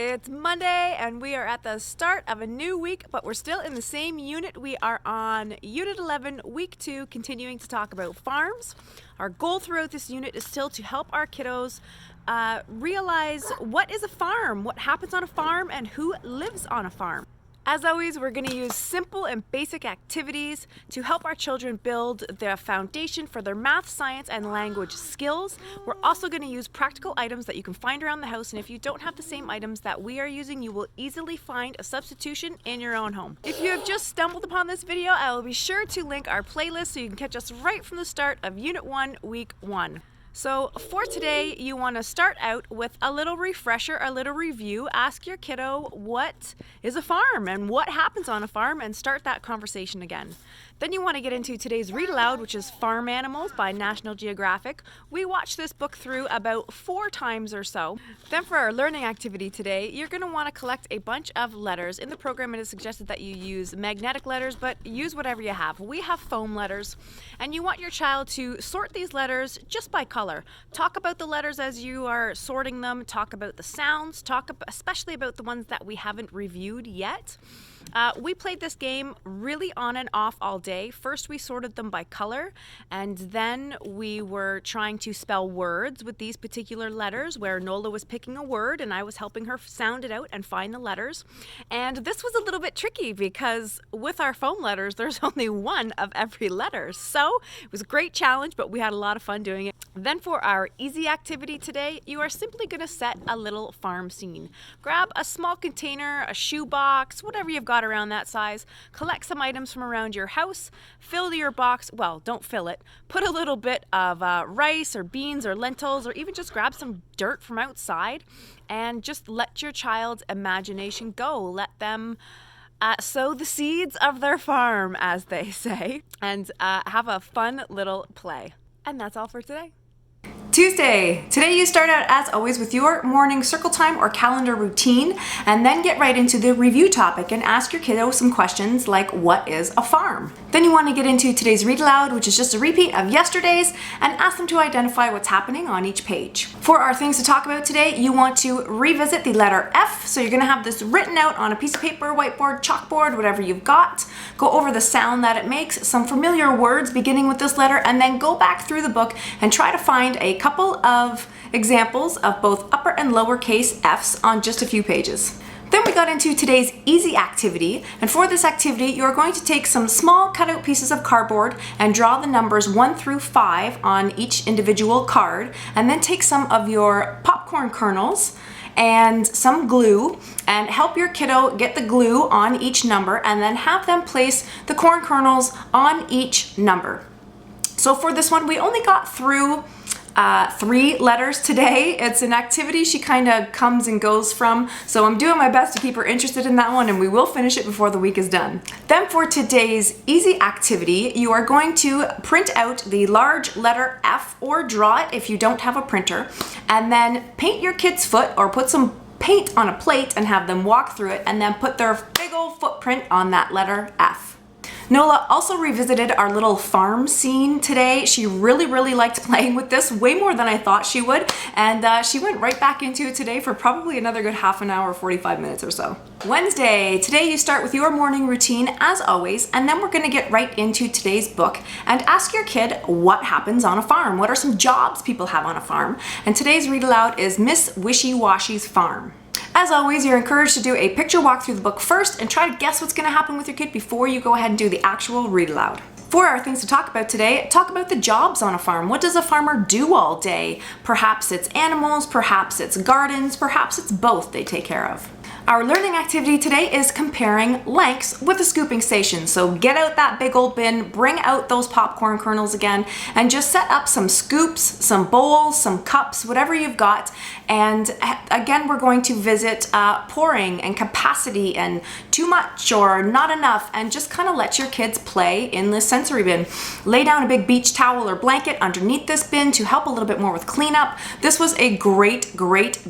It's Monday and we are at the start of a new week, but we're still in the same unit. We are on Unit 11, Week 2, continuing to talk about farms. Our goal throughout this unit is still to help our kiddos realize what is a farm, what happens on a farm, and who lives on a farm. As always, we're going to use simple and basic activities to help our children build the foundation for their math, science, and language skills. We're also going to use practical items that you can find around the house, and if you don't have the same items that we are using, you will easily find a substitution in your own home. If you have just stumbled upon this video, I will be sure to link our playlist so you can catch us right from the start of Unit 1, Week 1. So for today, you want to start out with a little refresher, a little review. Ask your kiddo what is a farm and what happens on a farm, and start that conversation again. Then you want to get into today's read aloud, which is Farm Animals by National Geographic. We watched this book through about 4 times or so. Then for our learning activity today, you're going to want to collect a bunch of letters. In the program, it is suggested that you use magnetic letters, but use whatever you have. We have foam letters, and you want your child to sort these letters just by color. Talk about the letters as you are sorting them. Talk about the sounds. Especially about the ones that we haven't reviewed yet. We played this game really on and off all day. First, we sorted them by color, and then we were trying to spell words with these particular letters, where Nola was picking a word and I was helping her sound it out and find the letters. And this was a little bit tricky because with our foam letters, there's only one of every letter. So it was a great challenge, but we had a lot of fun doing it. Then for our easy activity today, you are simply going to set a little farm scene. Grab a small container, a shoebox, whatever you've got around that size. Collect some items from around your house. Fill your box. Well, don't fill it. Put a little bit of rice or beans or lentils, or even just grab some dirt from outside and just let your child's imagination go. Let them sow the seeds of their farm, as they say, and have a fun little play. And that's all for today. Tuesday. Today you start out as always with your morning circle time or calendar routine, and then get right into the review topic and ask your kiddo some questions like, what is a farm? Then you want to get into today's read aloud, which is just a repeat of yesterday's, and ask them to identify what's happening on each page. For our things to talk about today, you want to revisit the letter F. So you're going to have this written out on a piece of paper, whiteboard, chalkboard, whatever you've got. Go over the sound that it makes, some familiar words beginning with this letter, and then go back through the book and try to find a couple of examples of both upper and lowercase f's on just a few pages. Then we got into today's easy activity, and for this activity you're going to take some small cutout pieces of cardboard and draw the numbers 1 through 5 on each individual card, and then take some of your popcorn kernels and some glue and help your kiddo get the glue on each number, and then have them place the corn kernels on each number. So for this one, we only got through 3 letters today. It's an activity she kind of comes and goes from, so I'm doing my best to keep her interested in that one, and we will finish it before the week is done. Then for today's easy activity, you are going to print out the large letter F, or draw it if you don't have a printer, and then paint your kid's foot, or put some paint on a plate and have them walk through it, and then put their big old footprint on that letter F. Nola also revisited our little farm scene today. She really liked playing with this, way more than I thought she would, and she went right back into it today for probably another good half an hour, 45 minutes or so. Wednesday. Today you start with your morning routine as always, and then we're going to get right into today's book and ask your kid what happens on a farm. What are some jobs people have on a farm? And today's read aloud is Miss Whishy Washy's Farm. As always, you're encouraged to do a picture walk through the book first and try to guess what's going to happen with your kid before you go ahead and do the actual read aloud. For our things to talk about today, talk about the jobs on a farm. What does a farmer do all day? Perhaps it's animals, perhaps it's gardens, perhaps it's both they take care of. Our learning activity today is comparing lengths with a scooping station. So get out that big old bin, bring out those popcorn kernels again, and just set up some scoops, some bowls, some cups, whatever you've got. And again, we're going to visit pouring and capacity and too much or not enough, and just kind of let your kids play in this sensory bin. Lay down a big beach towel or blanket underneath this bin to help a little bit more with cleanup. This was a great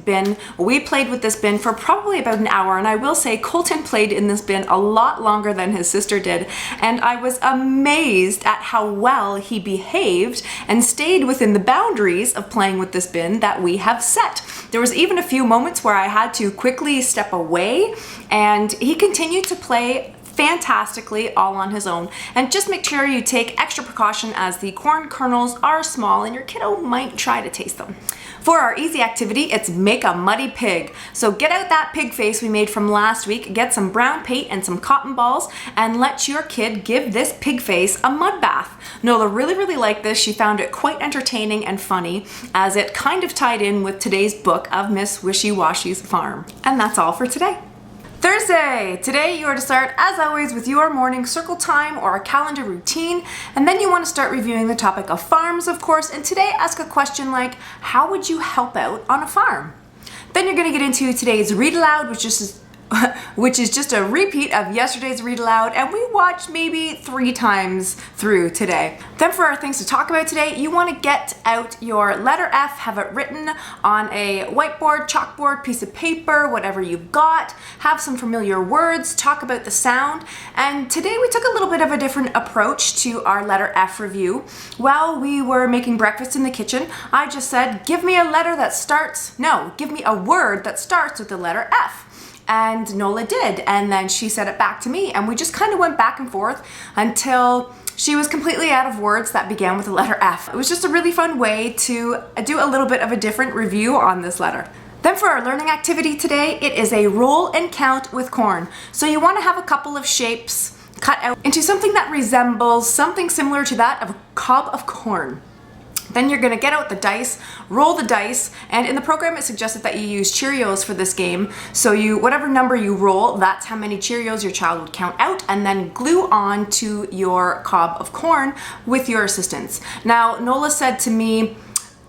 bin. We played with this bin for probably about an hour, and I will say Colton played in this bin a lot longer than his sister did, and I was amazed at how well he behaved and stayed within the boundaries of playing with this bin that we have set. There was even a few moments where I had to quickly step away, and he continued to play fantastically all on his own. And just make sure you take extra precaution as the corn kernels are small and your kiddo might try to taste them. For our easy activity, it's make a muddy pig. So get out that pig face we made from last week, get some brown paint and some cotton balls, and let your kid give this pig face a mud bath. Nola really liked this. She found it quite entertaining and funny, as it kind of tied in with today's book of Miss Whishy Washy's farm. And that's all for today. Thursday! Today you are to start, as always, with your morning circle time or a calendar routine, and then you want to start reviewing the topic of farms, of course, and today ask a question like, how would you help out on a farm? Then you're going to get into today's read aloud, which is just a repeat of yesterday's read aloud, and we watched maybe 3 times through today. Then for our things to talk about today, you want to get out your letter F, have it written on a whiteboard, chalkboard, piece of paper, whatever you've got, have some familiar words, talk about the sound, and today we took a little bit of a different approach to our letter F review. While we were making breakfast in the kitchen, I just said, give me a word that starts with the letter F. And Nola did, and then she said it back to me, and we just kind of went back and forth until she was completely out of words that began with the letter F. It was just a really fun way to do a little bit of a different review on this letter. Then for our learning activity today, it is a roll and count with corn. So you want to have a couple of shapes cut out into something that resembles something similar to that of a cob of corn. Then you're going to get out the dice, roll the dice, and in the program it suggested that you use Cheerios for this game. So whatever number you roll, that's how many Cheerios your child would count out, and then glue on to your cob of corn with your assistance. Now, Nola said to me,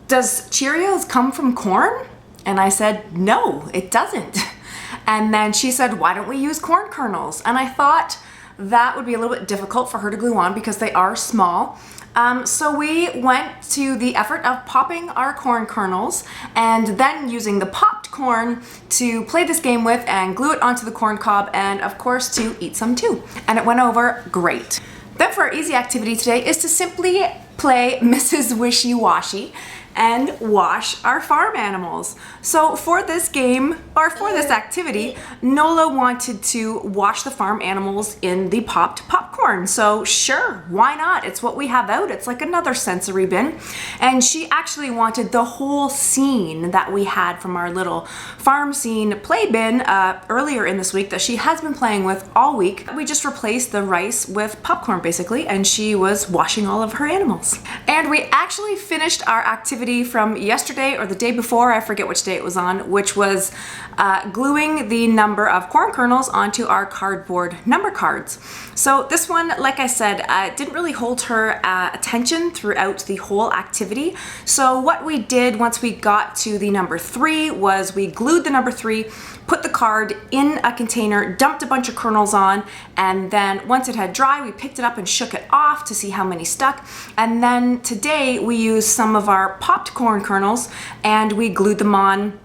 does Cheerios come from corn? And I said, no, it doesn't. And then she said, why don't we use corn kernels? And I thought that would be a little bit difficult for her to glue on because they are small. So we went to the effort of popping our corn kernels and then using the popped corn to play this game with and glue it onto the corn cob and of course to eat some too. And it went over great. Then for our easy activity today is to simply play Mrs. Whishy Washy and wash our farm animals. So for this game, or for this activity, Nola wanted to wash the farm animals in the popped popcorn. So sure, why not? It's what we have out. It's like another sensory bin. And she actually wanted the whole scene that we had from our little farm scene play bin earlier in this week that she has been playing with all week. We just replaced the rice with popcorn basically, and she was washing all of her animals. And we actually finished our activity from yesterday or the day before, I forget which day it was on, which was gluing the number of corn kernels onto our cardboard number cards. So this one, like I said, didn't really hold her attention throughout the whole activity. So what we did once we got to the number 3 was we glued the number 3, put the card in a container, dumped a bunch of kernels on, and then once it had dry, we picked it up and shook it off to see how many stuck. And then today we used some of our popped corn kernels and we glued them on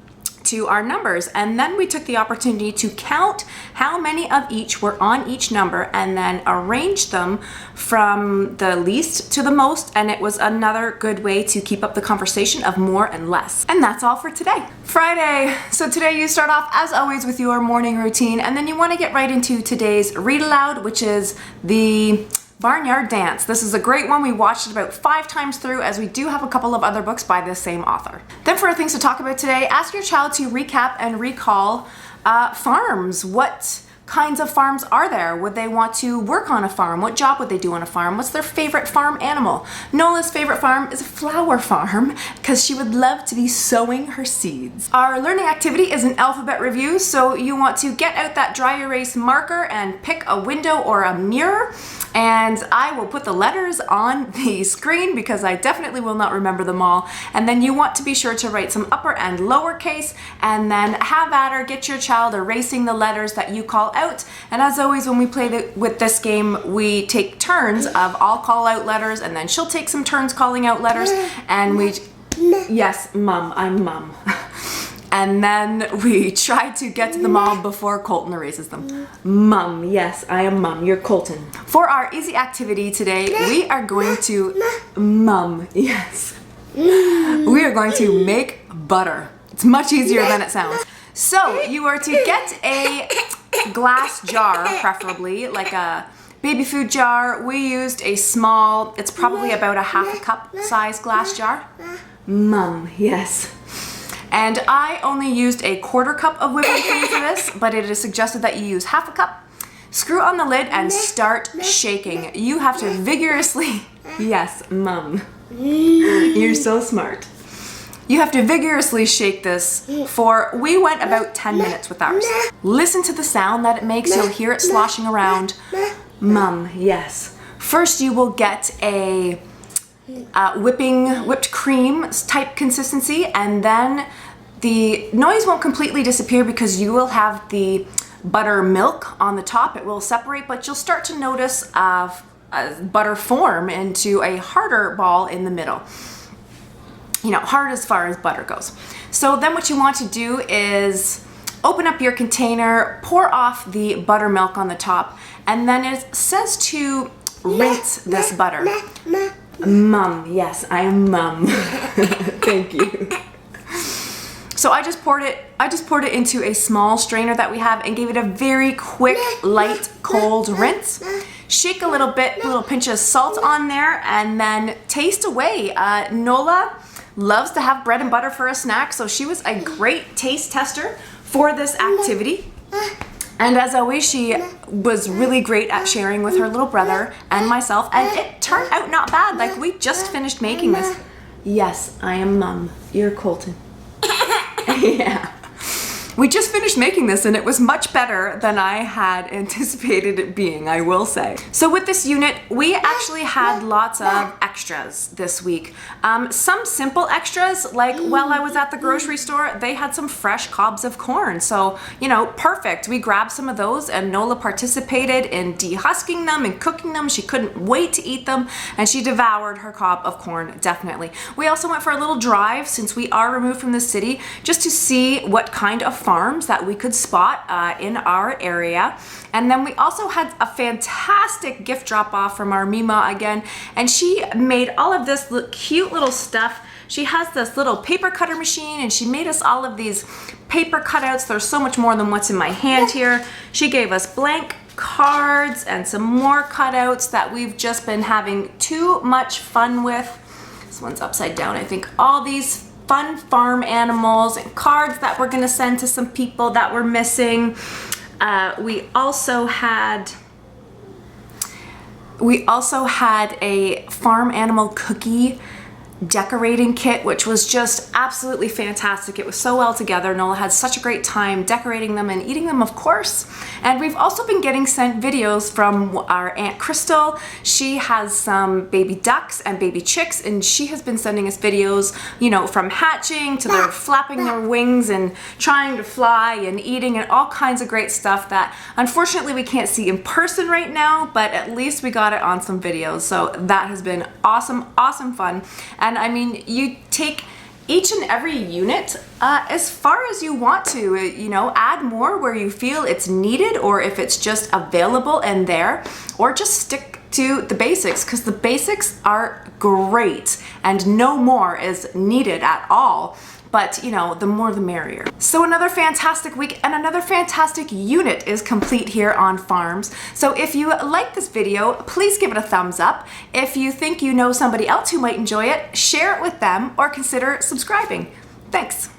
to our numbers, and then we took the opportunity to count how many of each were on each number and then arrange them from the least to the most, and it was another good way to keep up the conversation of more and less. And that's all for today. Friday. So today you start off as always with your morning routine, and then you want to get right into today's read aloud, which is the Barnyard Dance. This is a great one. We watched it about 5 times through, as we do have a couple of other books by this same author. Then for our things to talk about today, ask your child to recap and recall farms. What kinds of farms are there? Would they want to work on a farm? What job would they do on a farm? What's their favorite farm animal? Nola's favorite farm is a flower farm because she would love to be sowing her seeds. Our learning activity is an alphabet review, so you want to get out that dry erase marker and pick a window or a mirror, and I will put the letters on the screen because I definitely will not remember them all. And then you want to be sure to write some upper and lower case, and then have at her, get your child erasing the letters that you call out. And as always, when we play with this game, we take turns of I'll call out letters, and then she'll take some turns calling out letters, and we... Yes, Mum, I'm Mum. And then we try to get to the mom before Colton erases them. Mum, yes, I am Mum, you're Colton. For our easy activity today, we are going to, Mum, yes. We are going to make butter. It's much easier than it sounds. So you are to get a glass jar, preferably, like a baby food jar. We used a small, it's probably about a half a cup size glass jar. Mum, yes. And I only used a quarter cup of whipping cream for this, but it is suggested that you use half a cup. Screw on the lid and start shaking. You have to vigorously, yes, Mum. You're so smart. You have to vigorously shake this for, we went about 10 minutes with ours. Listen to the sound that it makes, you'll hear it sloshing around. Mum, yes. First you will get a whipped cream type consistency, and then the noise won't completely disappear because you will have the buttermilk on the top. It will separate, but you'll start to notice butter form into a harder ball in the middle. You know, hard as far as butter goes. So then what you want to do is open up your container, pour off the buttermilk on the top, and then it says to rinse this butter. Mum, yes, I am Mum. Thank you. So I just poured it into a small strainer that we have and gave it a very quick, light, cold rinse. Shake a little bit, a little pinch of salt on there, and then taste away. Nola loves to have bread and butter for a snack, so she was a great taste tester for this activity. And as always, she was really great at sharing with her little brother and myself, and it turned out not bad. Like, we just finished making this. Yes, I am Mum. You're Colton. Yeah. We just finished making this and it was much better than I had anticipated it being, I will say. So with this unit, we actually had lots of extras this week. Some simple extras, like while I was at the grocery store, they had some fresh cobs of corn. So, you know, perfect. We grabbed some of those and Nola participated in dehusking them and cooking them. She couldn't wait to eat them and she devoured her cob of corn, definitely. We also went for a little drive since we are removed from the city just to see what kind of farms that we could spot in our area. And then we also had a fantastic gift drop off from our Mima again, and she made all of this cute little stuff. She has this little paper cutter machine and she made us all of these paper cutouts. There's so much more than what's in my hand here. She gave us blank cards and some more cutouts that we've just been having too much fun with. This one's upside down, I think. All these fun farm animals and cards that we're gonna send to some people that were missing. We also had a farm animal cookie decorating kit, which was just absolutely fantastic. It was so well together. Nola had such a great time decorating them and eating them, of course. And we've also been getting sent videos from our Aunt Crystal. She has some baby ducks and baby chicks, and she has been sending us videos, you know, from hatching to their flapping their wings and trying to fly and eating and all kinds of great stuff that unfortunately we can't see in person right now, but at least we got it on some videos. So that has been awesome, awesome fun. And I mean, you take each and every unit as far as you want to, you know, add more where you feel it's needed or if it's just available and there, or just stick to the basics because the basics are great and no more is needed at all. But, you know, the more the merrier. So another fantastic week and another fantastic unit is complete here on Farms. So if you like this video, please give it a thumbs up. If you think you know somebody else who might enjoy it, share it with them or consider subscribing. Thanks.